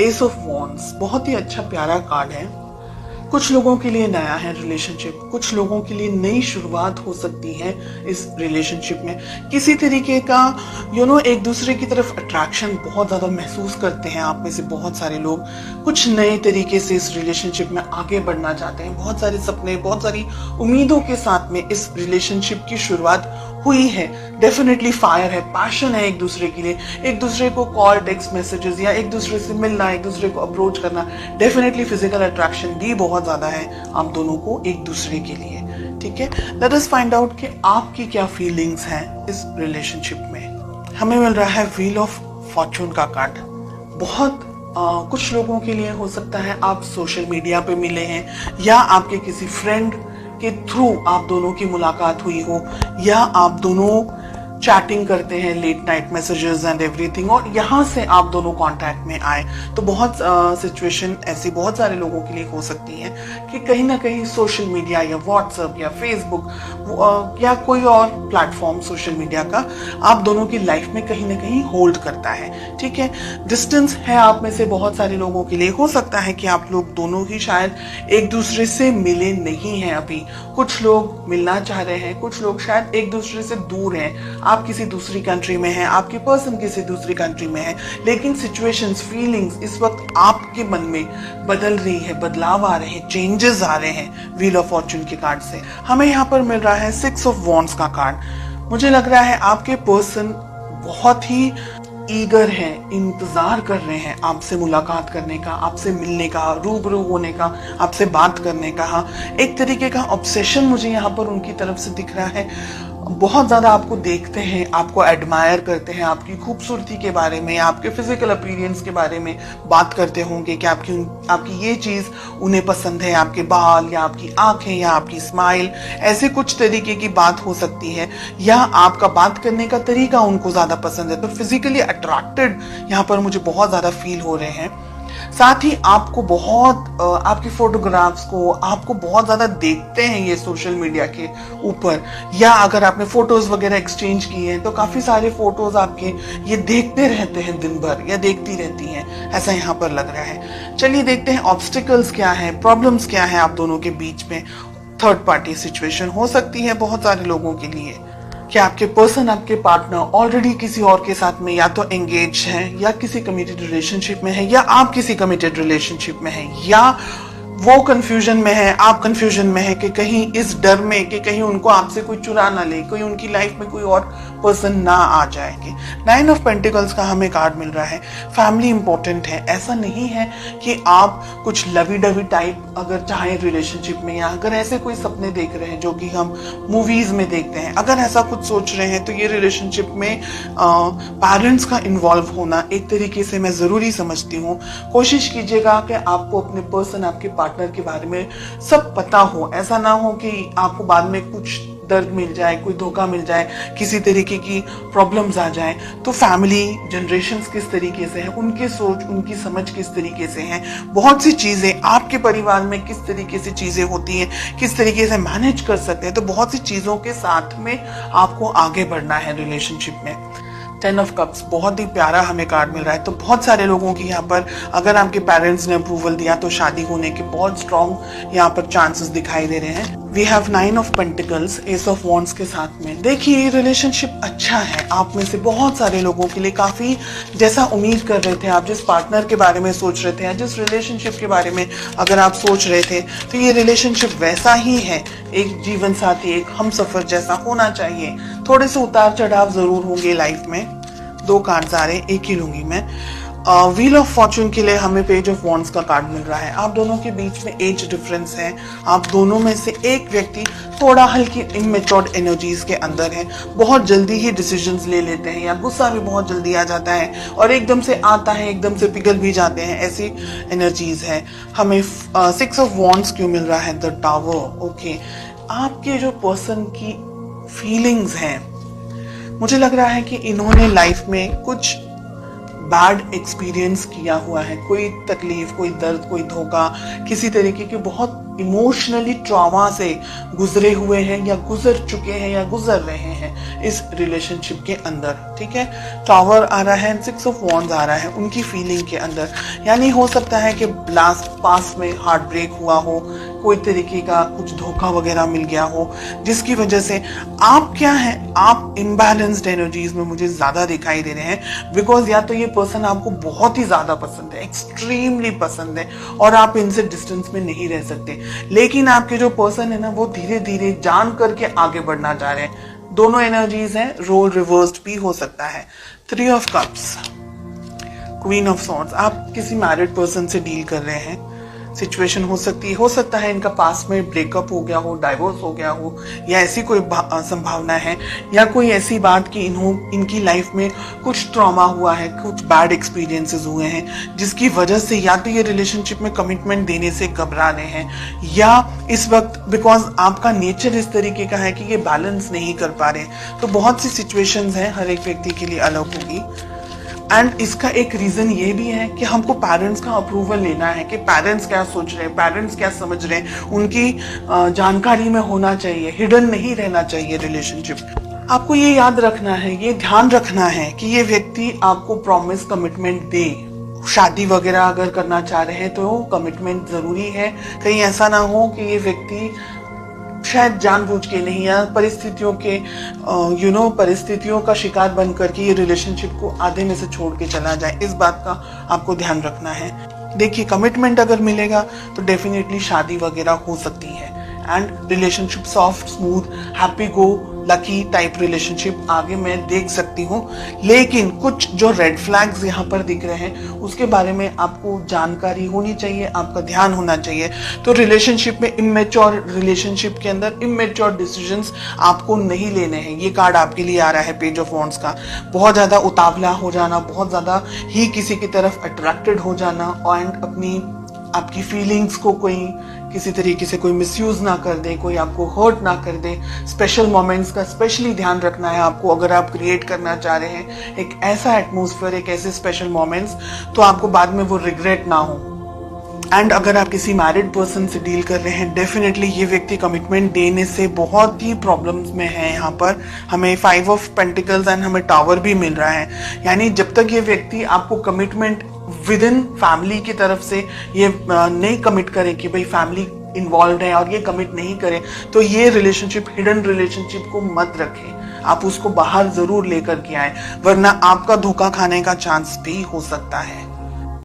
S of wands बहुत ही अच्छा प्यारा कार्ड है। कुछ लोगों के लिए नया है रिलेशनशिप, कुछ लोगों के लिए नई शुरुआत हो सकती है इस रिलेशनशिप में। किसी तरीके का एक दूसरे की तरफ अट्रैक्शन बहुत ज़्यादा महसूस करते हैं आप में से बहुत सारे लोग। कुछ नए तरीके से इस रिलेशनशिप में आगे बढ़ना चाहते हैं। बहुत सारे सपने, बहुत सारी उम्मीदों के साथ में इस रिलेशनशिप की शुरुआत हुई है। डेफिनेटली फायर है, पैशन है एक दूसरे के लिए, एक दूसरे को कॉल, टेक्स्ट मैसेजेस या एक दूसरे से मिलना, एक दूसरे को अप्रोच करना। डेफिनेटली फिजिकल अट्रैक्शन भी बहुत ज्यादा है आप दोनों को एक दूसरे के लिए। ठीक है, लेट अस फाइंड आउट कि आपकी क्या फीलिंग्स हैं इस रिलेशनशिप में। हमें मिल रहा है व्हील ऑफ फॉर्चून का कार्ड। बहुत कुछ लोगों के लिए हो सकता है आप सोशल मीडिया पे मिले हैं या आपके किसी फ्रेंड के थ्रू आप दोनों की मुलाकात हुई हो, या आप दोनों चैटिंग करते हैं, late night messages and everything, और यहाँ से आप दोनों कांटेक्ट में आए। तो बहुत सिचुएशन ऐसी बहुत सारे लोगों के लिए हो सकती है कि कहीं ना कहीं सोशल मीडिया या व्हाट्सएप या फेसबुक या कोई और प्लेटफॉर्म सोशल मीडिया का आप दोनों की लाइफ में कहीं ना कहीं होल्ड करता है। ठीक है, डिस्टेंस है आप में से बहुत सारे लोगों के लिए। हो सकता है कि आप लोग दोनों ही शायद एक दूसरे से मिले नहीं हैं अभी। कुछ लोग मिलना चाह रहे हैं, कुछ लोग शायद एक दूसरे से दूर हैं। आप किसी दूसरी कंट्री में हैं, आपकी पर्सन किसी दूसरी कंट्री में है, लेकिन सिचुएशंस, फीलिंग्स इस वक्त आपके मन में बदल रही है, बदलाव आ रहे हैं, चेंजेस आ रहे हैं व्हील ऑफ फॉर्चून के कार्ड से। हमें यहाँ पर मिल रहा है 6 ऑफ वॉन्ड्स का कार्ड। मुझे लग रहा है आपके पर्सन बहुत ही ईगर है, इंतजार कर रहे हैं आपसे मुलाकात करने का, आपसे मिलने का, रूबरू होने का, आपसे बात करने का। एक तरीके का ऑब्सेशन मुझे यहाँ पर उनकी तरफ से दिख रहा है। बहुत ज्यादा आपको देखते हैं, आपको एडमायर करते हैं, आपकी खूबसूरती के बारे में, आपके फिजिकल अपीयरेंस के बारे में बात करते होंगे कि आपकी ये चीज उन्हें पसंद है, आपके बाल या आपकी आंखें या आपकी स्माइल, ऐसे कुछ तरीके की बात हो सकती है, या आपका बात करने का तरीका उनको ज्यादा पसंद है। तो फिजिकली अट्रैक्टेड यहाँ पर मुझे बहुत ज्यादा फील हो रहे हैं। साथ ही आपको बहुत आपकी फोटोग्राफ्स को आपको बहुत ज्यादा देखते हैं ये सोशल मीडिया के ऊपर, या अगर आपने फोटोज वगैरह एक्सचेंज किए हैं तो काफी सारे फोटोज आपके ये देखते रहते हैं दिन भर, या देखती रहती हैं, ऐसा यहाँ पर लग रहा है। चलिए देखते हैं ऑब्स्टिकल्स क्या है, प्रॉब्लम्स क्या है आप दोनों के बीच में। थर्ड पार्टी सिचुएशन हो सकती है बहुत सारे लोगों के लिए कि आपके पर्सन, आपके पार्टनर ऑलरेडी किसी और के साथ में या तो एंगेज है, या किसी कमिटेड रिलेशनशिप में है, या आप किसी कमिटेड रिलेशनशिप में है, या वो कंफ्यूजन में है, आप कंफ्यूजन में है कि कहीं इस डर में कि कहीं उनको आपसे कोई चुरा ना ले, कोई उनकी लाइफ में कोई और पर्सन ना आ जाएंगे। 9 ऑफ पेंटिकल्स का हमें कार्ड मिल रहा है। फैमिली इंपॉर्टेंट है। ऐसा नहीं है कि आप कुछ लवी डवी टाइप अगर चाहें रिलेशनशिप में, या अगर ऐसे कोई सपने देख रहे हैं जो कि हम मूवीज में देखते हैं, अगर ऐसा कुछ सोच रहे हैं तो ये रिलेशनशिप में पेरेंट्स का इन्वॉल्व होना एक तरीके से मैं जरूरी समझती हूँ। कोशिश कीजिएगा कि आपको अपने पर्सन, आपके पार्टनर के बारे में सब पता हो। ऐसा ना हो कि आपको बाद में कुछ दर्द मिल जाए, कोई धोखा मिल जाए, किसी तरीके की प्रॉब्लम्स आ जाए। तो फैमिली जनरेशंस किस तरीके से है, उनकी सोच, उनकी समझ किस तरीके से है, बहुत सी चीजें आपके परिवार में किस तरीके से चीजें होती हैं, किस तरीके से मैनेज कर सकते हैं। तो बहुत सी चीजों के साथ में आपको आगे बढ़ना है रिलेशनशिप में। 10 ऑफ कप्स बहुत ही प्यारा हमें कार्ड मिल रहा है। तो बहुत सारे लोगों की यहाँ पर अगर आपके पेरेंट्स ने अप्रूवल दिया तो शादी होने के बहुत स्ट्रॉन्ग यहाँ पर चांसेस दिखाई दे रहे हैं। We have 9 of pentacles, ace of wands के साथ में। देखिए रिलेशनशिप अच्छा है आप में से बहुत सारे लोगों के लिए, काफी जैसा उम्मीद कर रहे थे आप, जिस पार्टनर के बारे में सोच रहे थे या जिस रिलेशनशिप के बारे में अगर आप सोच रहे थे, तो ये रिलेशनशिप वैसा ही है। एक जीवन साथी, एक हमसफर जैसा होना चाहिए। थोड़े से उतार चढ़ाव जरूर होंगे लाइफ में। 2 कार्ड्स आ रहे हैं, एक ही लूंगी मैं। व्हील ऑफ फॉर्चून के लिए हमें पेज ऑफ वॉन्ड्स का कार्ड मिल रहा है। आप दोनों के बीच में एज डिफरेंस है। आप दोनों में से एक व्यक्ति थोड़ा हल्की इमेच्योर्ड एनर्जीज के अंदर है, बहुत जल्दी ही डिसीजंस ले लेते हैं, या गुस्सा भी बहुत जल्दी आ जाता है और एकदम से आता है, एकदम से पिघल भी जाते हैं, ऐसी एनर्जीज है। हमें 6 ऑफ वॉन्ड्स क्यों मिल रहा है? The tower. ओके, आपके जो पर्सन की फीलिंग्स हैं, मुझे लग रहा है कि इन्होंने लाइफ में कुछ बैड एक्सपीरियंस किया हुआ है, कोई तकलीफ, कोई दर्द, कोई धोखा, किसी तरीके की बहुत इमोशनली ट्रॉमा से गुजरे हुए हैं या गुजर चुके हैं या गुजर रहे हैं इस रिलेशनशिप के अंदर। ठीक है, टावर आ रहा है, 6 ऑफ वॉन्ड्स आ रहा है उनकी फीलिंग के अंदर। यानी हो सकता है कि लास्ट पास में हार्ट ब्रेक हुआ हो, कोई तरीके का कुछ धोखा वगैरह मिल गया हो, जिसकी वजह से आप क्या है, आप इम्बैलेंस्ड एनर्जीज में मुझे ज्यादा दिखाई दे रहे हैं। बिकॉज या तो ये पर्सन आपको बहुत ही ज्यादा पसंद है, एक्सट्रीमली पसंद है, और आप इनसे डिस्टेंस में नहीं रह सकते, लेकिन आपके जो पर्सन है ना वो धीरे धीरे जान करके आगे बढ़ना चाह रहे हैं। दोनों एनर्जीज हैं, रोल रिवर्स्ड भी हो सकता है। 3 of cups, queen of swords, आप किसी मैरिड पर्सन से डील कर रहे हैं। सिचुएशन हो सकता है इनका पास में ब्रेकअप हो गया हो, डाइवोर्स हो गया हो, या ऐसी कोई संभावना है, या कोई ऐसी बात कि इनकी लाइफ में कुछ ट्रॉमा हुआ है, कुछ बैड एक्सपीरियंसेस हुए हैं, जिसकी वजह से या तो ये रिलेशनशिप में कमिटमेंट देने से घबरा रहे हैं, या इस वक्त बिकॉज आपका नेचर इस तरीके का है कि ये बैलेंस नहीं कर पा रहे। तो बहुत सी सिचुएशंस हैं, हर एक व्यक्ति के लिए अलग होगी। एंड इसका एक रीजन ये भी है कि हमको पेरेंट्स का अप्रूवल लेना है कि पेरेंट्स क्या सोच रहे हैं, पेरेंट्स क्या समझ रहे हैं, उनकी जानकारी में होना चाहिए, हिडन नहीं रहना चाहिए रिलेशनशिप। आपको ये याद रखना है, ये ध्यान रखना है कि ये व्यक्ति आपको प्रॉमिस कमिटमेंट दे। शादी वगैरह अगर करना चाह रहे हैं तो कमिटमेंट जरूरी है। कहीं ऐसा ना हो कि ये व्यक्ति शायद जानबूझ के नहीं, या परिस्थितियों के परिस्थितियों का शिकार बन करके ये रिलेशनशिप को आधे में से छोड़ के चला जाए। इस बात का आपको ध्यान रखना है। देखिए, कमिटमेंट अगर मिलेगा तो डेफिनेटली शादी वगैरह हो सकती है, and relationship soft, smooth, happy go lucky type relationship आगे मैं देख सकती हूँ। लेकिन कुछ जो रेड फ्लैग्स यहाँ पर दिख रहे हैं उसके बारे में आपको जानकारी होनी चाहिए, आपका ध्यान होना चाहिए। तो रिलेशनशिप में इमेच्योर, रिलेशनशिप के अंदर इमेच्योर डिसीजंस आपको नहीं लेने हैं। ये कार्ड आपके लिए आ रहा है, पेज ऑफ वॉन्ड्स का। बहुत ज्यादा उतावला हो जाना, बहुत ज्यादा ही किसी की तरफ अट्रैक्टेड हो जाना, एंड आपकी फीलिंग्स को कोई किसी तरीके से कोई मिसयूज ना कर दे, कोई आपको हर्ट ना कर दे। स्पेशल मोमेंट्स का स्पेशली ध्यान रखना है आपको। अगर आप क्रिएट करना चाह रहे हैं एक ऐसा एटमॉस्फेयर, एक ऐसे स्पेशल मोमेंट्स, तो आपको बाद में वो रिग्रेट ना हो। एंड अगर आप किसी मैरिड पर्सन से डील कर रहे हैं, डेफिनेटली ये व्यक्ति कमिटमेंट देने से बहुत ही प्रॉब्लम्स में है। यहाँ पर हमें 5 ऑफ पेंटिकल्स एंड हमें टावर भी मिल रहा है। यानी जब तक ये व्यक्ति आपको कमिटमेंट विद इन फैमिली की तरफ से ये नहीं कमिट करे कि भाई फैमिली इन्वॉल्व है और ये कमिट नहीं करे, तो ये रिलेशनशिप, हिडन रिलेशनशिप को मत रखें। आप उसको बाहर जरूर लेकर के आए, वरना आपका धोखा खाने का चांस भी हो सकता है।